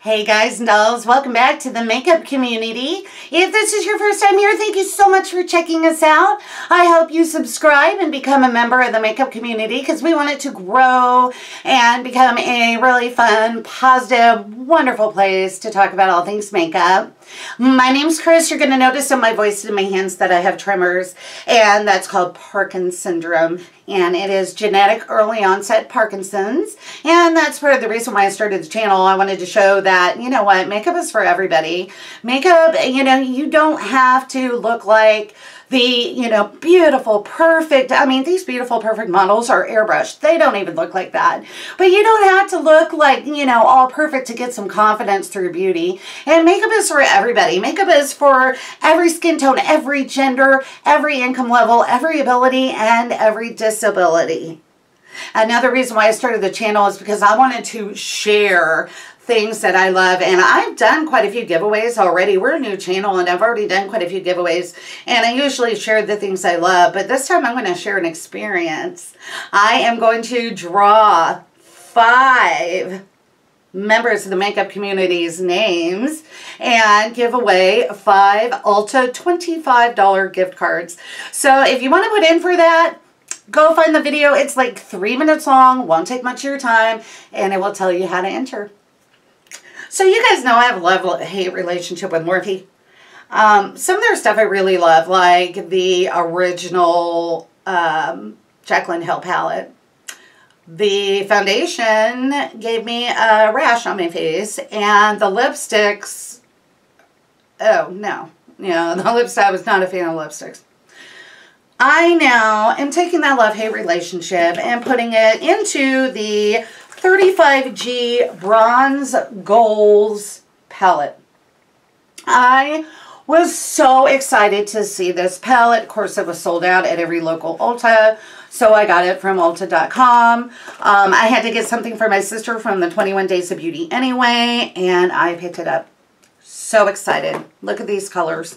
Hey guys and dolls, welcome back to the makeup community. If this is your first time here, thank you so much for checking us out. I hope you subscribe and become a member of the makeup community because we want it to grow and become a really fun, positive, wonderful place to talk about all things makeup. My name's Chris. You're going to notice in my voice and my hands that I have tremors, and that's called Parkinson's syndrome, and it is genetic early onset Parkinson's, and that's part of the reason why I started the channel. I wanted to show that, you know what, makeup is for everybody. Makeup, you know, you don't have to look like the, you know, beautiful, perfect, I mean, these beautiful, perfect models are airbrushed. They don't even look like that. But you don't have to look like, you know, all perfect to get some confidence through beauty. And makeup is for everybody. Makeup is for every skin tone, every gender, every income level, every ability, and every disability. Another reason why I started the channel is because I wanted to share things that I love, and I've done quite a few giveaways already. We're a new channel and I've already done quite a few giveaways, and I usually share the things I love, but this time I'm going to share an experience. I am going to draw 5 members of the makeup community's names and give away 5 Ulta $25 gift cards. So if you want to put in for that, go find the video. It's like 3 minutes long, won't take much of your time, and it will tell you how to enter. So you guys know I have a love-hate relationship with Morphe. Some of their stuff I really love, like the original Jaclyn Hill palette. The foundation gave me a rash on my face, and the lipsticks, oh no, you know, the lipstick, I was not a fan of lipsticks. I now am taking that love-hate relationship and putting it into the 35G Bronze Goals palette. I was so excited to see this palette. Of course, it was sold out at every local Ulta, so I got it from Ulta.com. I had to get something for my sister from the 21 Days of Beauty anyway, and I picked it up. So excited. Look at these colors.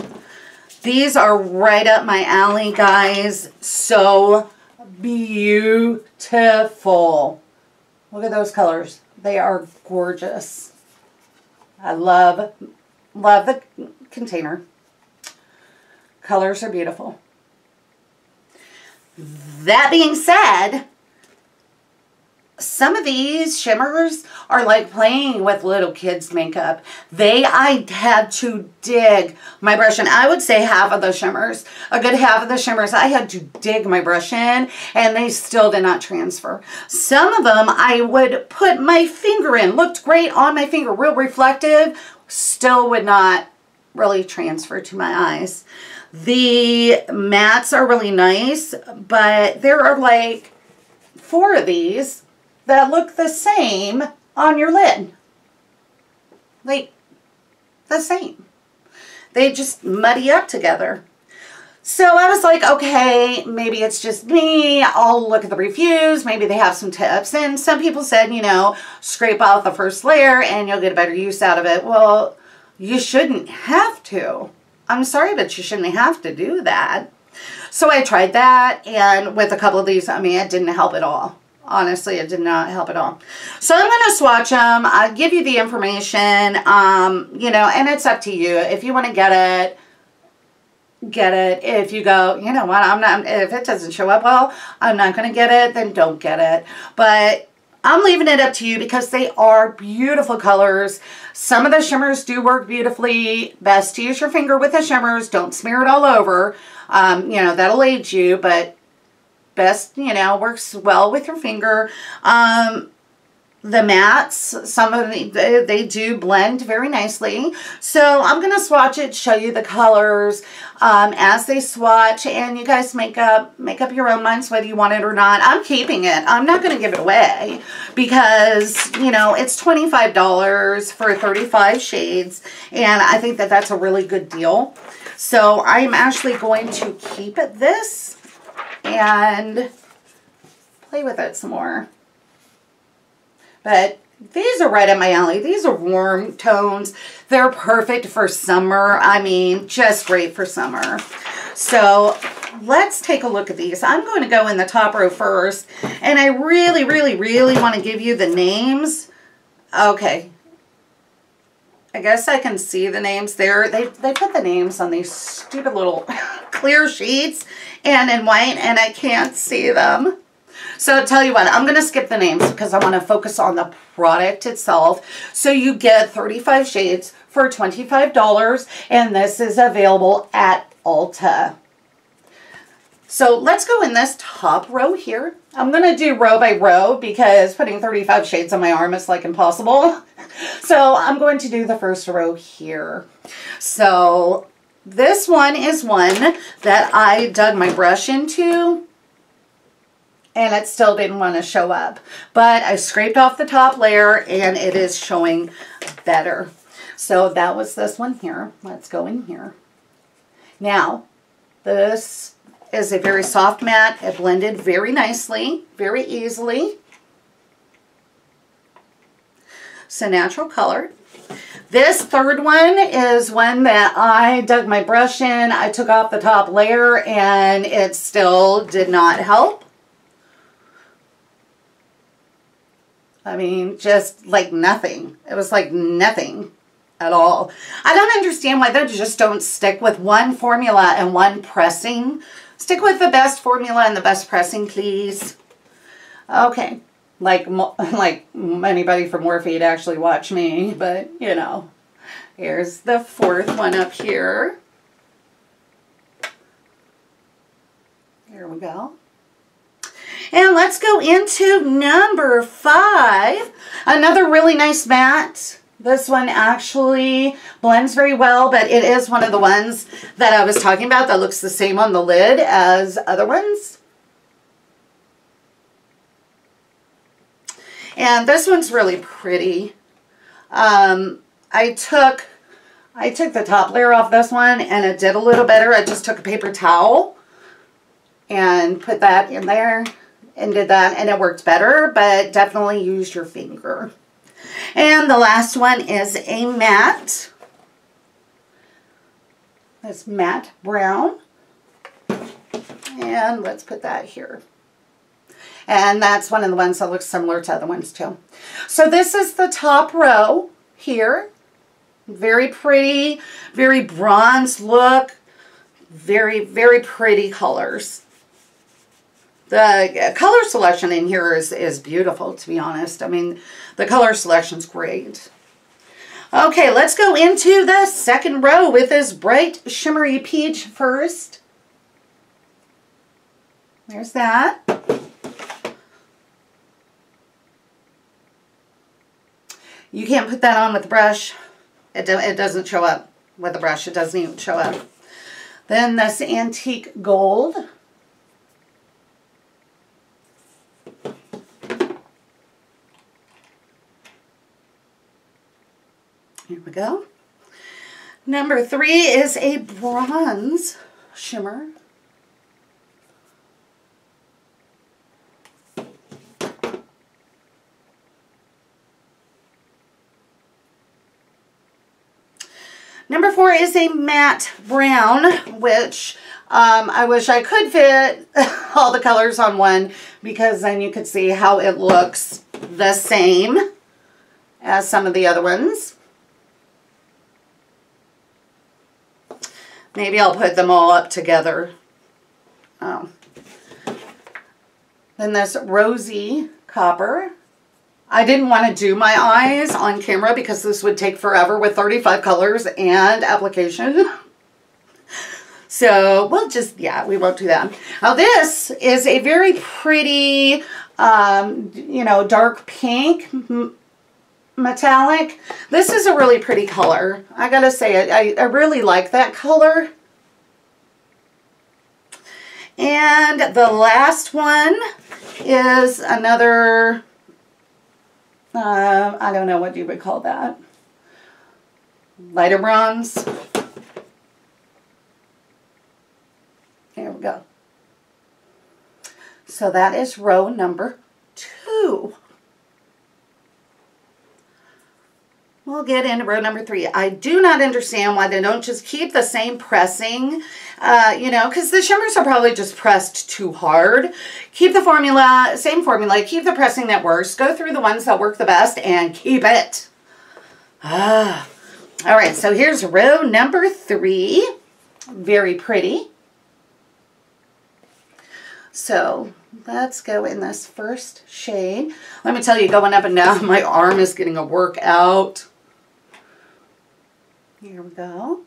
These are right up my alley, guys. So beautiful. Look at those colors. They are gorgeous. I love the container. Colors are beautiful. That being said, some of these shimmers are like playing with little kids' makeup. I had to dig my brush in. I would say half of the shimmers, a good half of the shimmers, I had to dig my brush in, and they still did not transfer. Some of them I would put my finger in. Looked great on my finger, real reflective, still would not really transfer to my eyes. The mattes are really nice, but there are like 4 of these that look the same on your lid. Like, the same. They just muddy up together. So I was like, okay, maybe it's just me. I'll look at the reviews. Maybe they have some tips. And some people said, you know, scrape off the first layer and you'll get a better use out of it. Well, you shouldn't have to. I'm sorry, but you shouldn't have to do that. So I tried that, and with a couple of these, I mean, it didn't help at all. Honestly, it did not help at all. So I'm going to swatch them. I'll give you the information, you know, and it's up to you. If you want to get it, get it. If you go, you know what, if it doesn't show up well, I'm not going to get it, then don't get it. But I'm leaving it up to you because they are beautiful colors. Some of the shimmers do work beautifully. Best to use your finger with the shimmers. Don't smear it all over. You know, that'll age you, but best, you know, works well with your finger. The mattes, some of they do blend very nicely. So I'm going to swatch it, show you the colors as they swatch, and you guys make up your own minds whether you want it or not. I'm keeping it. I'm not going to give it away because, you know, it's $25 for 35 shades, and I think that that's a really good deal. So I'm actually going to keep this and play with it some more. But these are right up my alley. These are warm tones. They're perfect for summer. I mean, just great for summer. So let's take a look at these. I'm going to go in the top row first. And I really, really, really want to give you the names. Okay. I guess I can see the names there. They put the names on these stupid little clear sheets and in white, and I can't see them. So I'll tell you what, I'm going to skip the names because I want to focus on the product itself. So you get 35 shades for $25, and this is available at Ulta. So let's go in this top row here. I'm going to do row by row because putting 35 shades on my arm is like impossible. So I'm going to do the first row here. So this one is one that I dug my brush into and it still didn't want to show up. But I scraped off the top layer and it is showing better. So that was this one here. Let's go in here. Now, this is a very soft matte. It blended very nicely, very easily. It's a natural color. This third one is one that I dug my brush in. I took off the top layer and it still did not help. I mean, just like nothing. It was like nothing at all. I don't understand why they just don't stick with one formula and one pressing. Stick with the best formula and the best pressing, please. Okay. Like anybody from Morphe to actually watch me, but you know. Here's the fourth one up here. Here we go. And let's go into number 5. Another really nice matte. This one actually blends very well, but it is one of the ones that I was talking about that looks the same on the lid as other ones. And this one's really pretty. I took the top layer off this one and it did a little better. I just took a paper towel and put that in there and did that and it worked better, but definitely use your finger. And the last one is a matte. This matte brown. And let's put that here. And that's one of the ones that looks similar to other ones too. So this is the top row here. Very pretty, very bronze look. Very, very pretty colors. The color selection in here is beautiful, to be honest. I mean, the color selection's great. Okay, let's go into the second row with this bright shimmery peach first. There's that. You can't put that on with the brush. It doesn't show up with the brush. It doesn't even show up. Then this antique gold. Here we go. Number 3 is a bronze shimmer. Number 4 is a matte brown, which I wish I could fit all the colors on one because then you could see how it looks the same as some of the other ones. Maybe I'll put them all up together. Oh. Then this rosy copper. I didn't want to do my eyes on camera because this would take forever with 35 colors and application. So we'll just, yeah, we won't do that. Now this is a very pretty, you know, dark pink metallic. This is a really pretty color. I gotta say, I really like that color. And the last one is another, I don't know what you would call that. Lighter bronze. There we go. So that is row number 2. We'll get into row number 3. I do not understand why they don't just keep the same pressing, you know, because the shimmers are probably just pressed too hard. Keep the formula, same formula, keep the pressing that works. Go through the ones that work the best and keep it. All right, so here's row number 3. Very pretty. So let's go in this first shade. Let me tell you, going up and down, my arm is getting a workout. Here we go.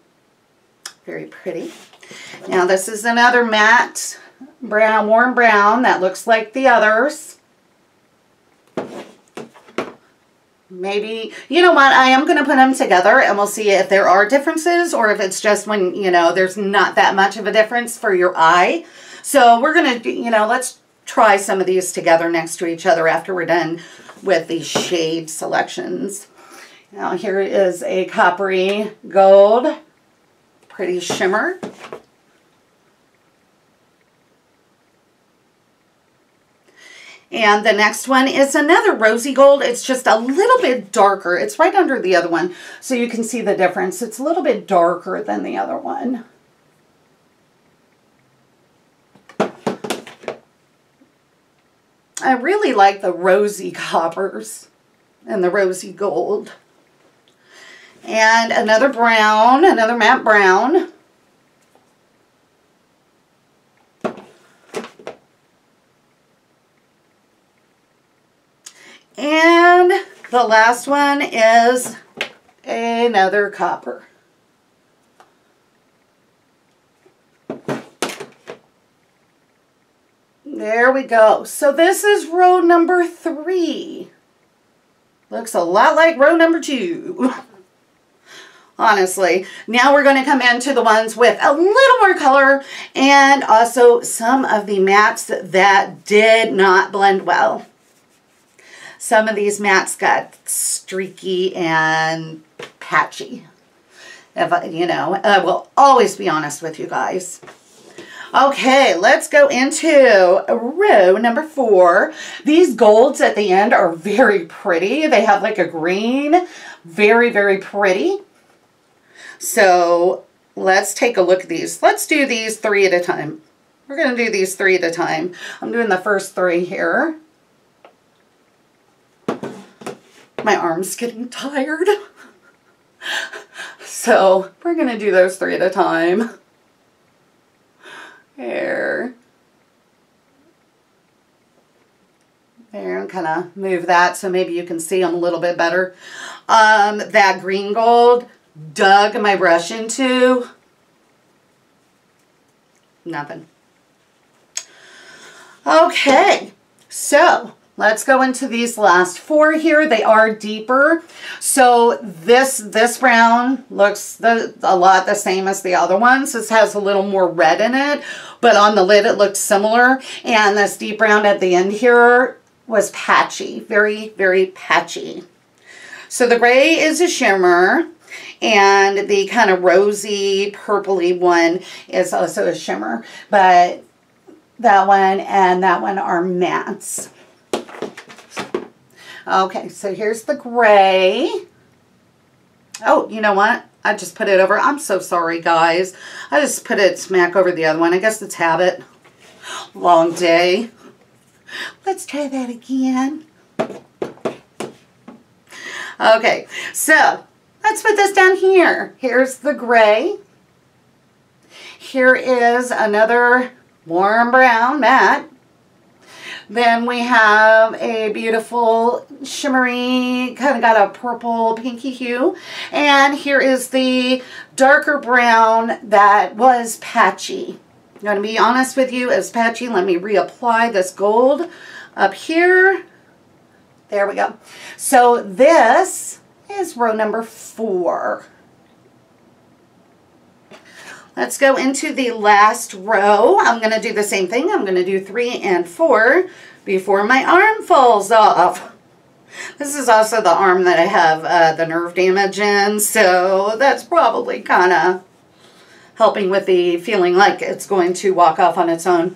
Very pretty. Now this is another matte brown, warm brown that looks like the others. Maybe, you know what, I am going to put them together and we'll see if there are differences or if it's just when, you know, there's not that much of a difference for your eye. So we're going to, you know, let's try some of these together next to each other after we're done with these shade selections. Now here is a coppery gold, pretty shimmer. And the next one is another rosy gold. It's just a little bit darker. It's right under the other one, so you can see the difference. It's a little bit darker than the other one. I really like the rosy coppers and the rosy gold. And another brown, another matte brown. And the last one is another copper. There we go. So this is row number 3. Looks a lot like row number 2. Honestly. Now we're going to come into the ones with a little more color and also some of the mattes that did not blend well. Some of these mattes got streaky and patchy. You know, I will always be honest with you guys. Okay, let's go into row number 4. These golds at the end are very pretty. They have like a green. Very, very pretty. So let's take a look at these. Let's do these 3 at a time. We're going to do these 3 at a time. I'm doing the first 3 here. My arm's getting tired. So we're going to do those 3 at a time. There. There, and kind of move that so maybe you can see them a little bit better. That green gold dug my brush into. Nothing. Okay, so let's go into these last 4 here. They are deeper. So this brown looks a lot the same as the other ones. This has a little more red in it, but on the lid it looks similar. And this deep brown at the end here was patchy, very, very patchy. So the gray is a shimmer, and the kind of rosy, purpley one is also a shimmer. But that one and that one are mattes. Okay, so here's the gray. Oh, you know what? I just put it over. I'm so sorry, guys. I just put it smack over the other one. I guess it's habit. Long day. Let's try that again. Okay, so let's put this down here. Here's the gray. Here is another warm brown matte. Then we have a beautiful shimmery, kind of got a purple pinky hue. And here is the darker brown that was patchy. I'm going to be honest with you, it's patchy. Let me reapply this gold up here. There we go. So this is row number 4. Let's go into the last row. I'm going to do the same thing. I'm going to do 3 and 4 before my arm falls off. This is also the arm that I have the nerve damage in, so that's probably kind of helping with the feeling like it's going to walk off on its own.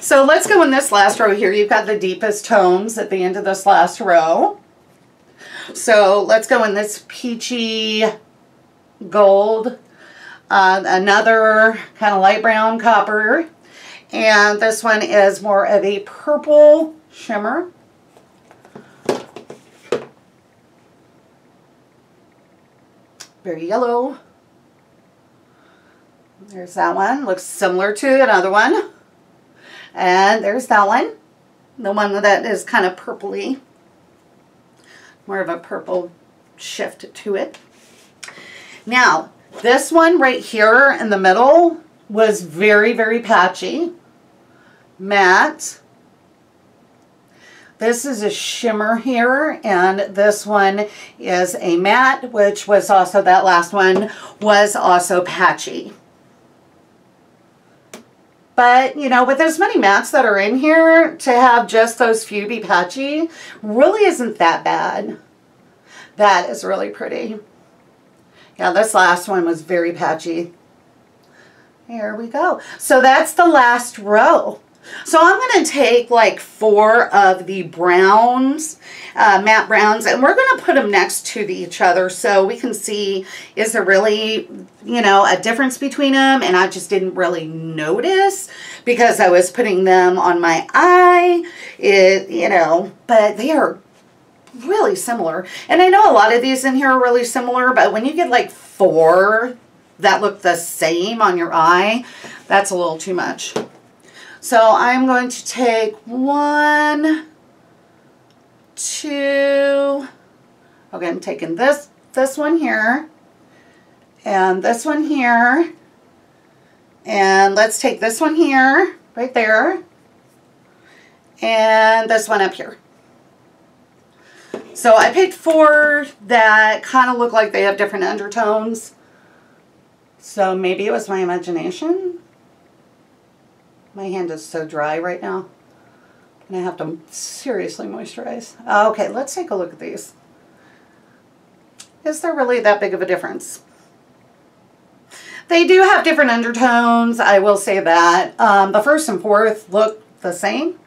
So let's go in this last row here. You've got the deepest tones at the end of this last row. So let's go in this peachy gold. Another kind of light brown copper, and this one is more of a purple shimmer. Very yellow. There's that one. Looks similar to another one. And there's that one. The one that is kind of purpley. More of a purple shift to it. Now, this one right here in the middle was very, very patchy. Matte. This is a shimmer here, and this one is a matte, which was also, that last one was also patchy. But, you know, with as many mattes that are in here, to have just those few be patchy really isn't that bad. That is really pretty. Yeah, this last one was very patchy. Here we go. So that's the last row. So I'm going to take like 4 of the browns, matte browns, and we're going to put them next to each other so we can see, is there really, you know, a difference between them? And I just didn't really notice because I was putting them on my eye, you know, but they are really similar. And I know a lot of these in here are really similar, but when you get like 4 that look the same on your eye, that's a little too much. So I'm going to take 1, 2, okay, I'm taking this one here, and this one here, and let's take this one here, right there, and this one up here. So I picked 4 that kind of look like they have different undertones. So maybe it was my imagination. My hand is so dry right now, and I have to seriously moisturize. Okay, let's take a look at these. Is there really that big of a difference? They do have different undertones, I will say that. The first and fourth look the same.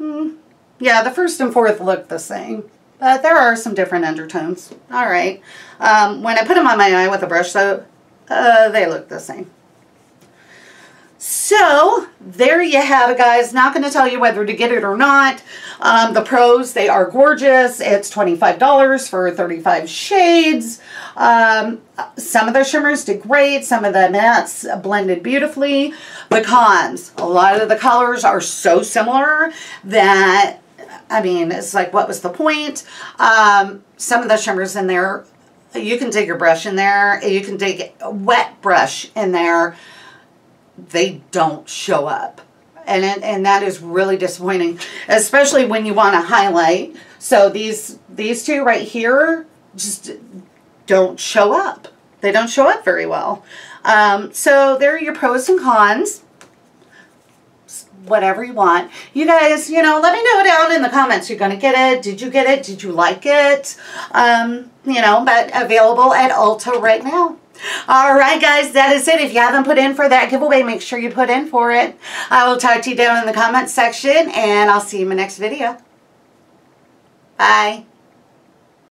Yeah, the first and fourth look the same, but there are some different undertones. All right. When I put them on my eye with a brush, though, they look the same. So there you have it, guys. Not going to tell you whether to get it or not. The pros, they are gorgeous. It's $25 for 35 shades. Some of the shimmers did great. Some of the mattes blended beautifully. The cons, a lot of the colors are so similar that, I mean, it's like, what was the point? Some of the shimmers in there, you can take your brush in there. You can take a wet brush in there. They don't show up, and that is really disappointing, especially when you want to highlight. So these two right here just don't show up. They don't show up very well. So there are your pros and cons. Whatever you want. You guys, you know, let me know down in the comments. You're going to get it. Did you get it? Did you like it? You know, but available at Ulta right now. Alright guys, that is it. If you haven't put in for that giveaway, make sure you put in for it. I will talk to you down in the comments section, and I'll see you in my next video. Bye.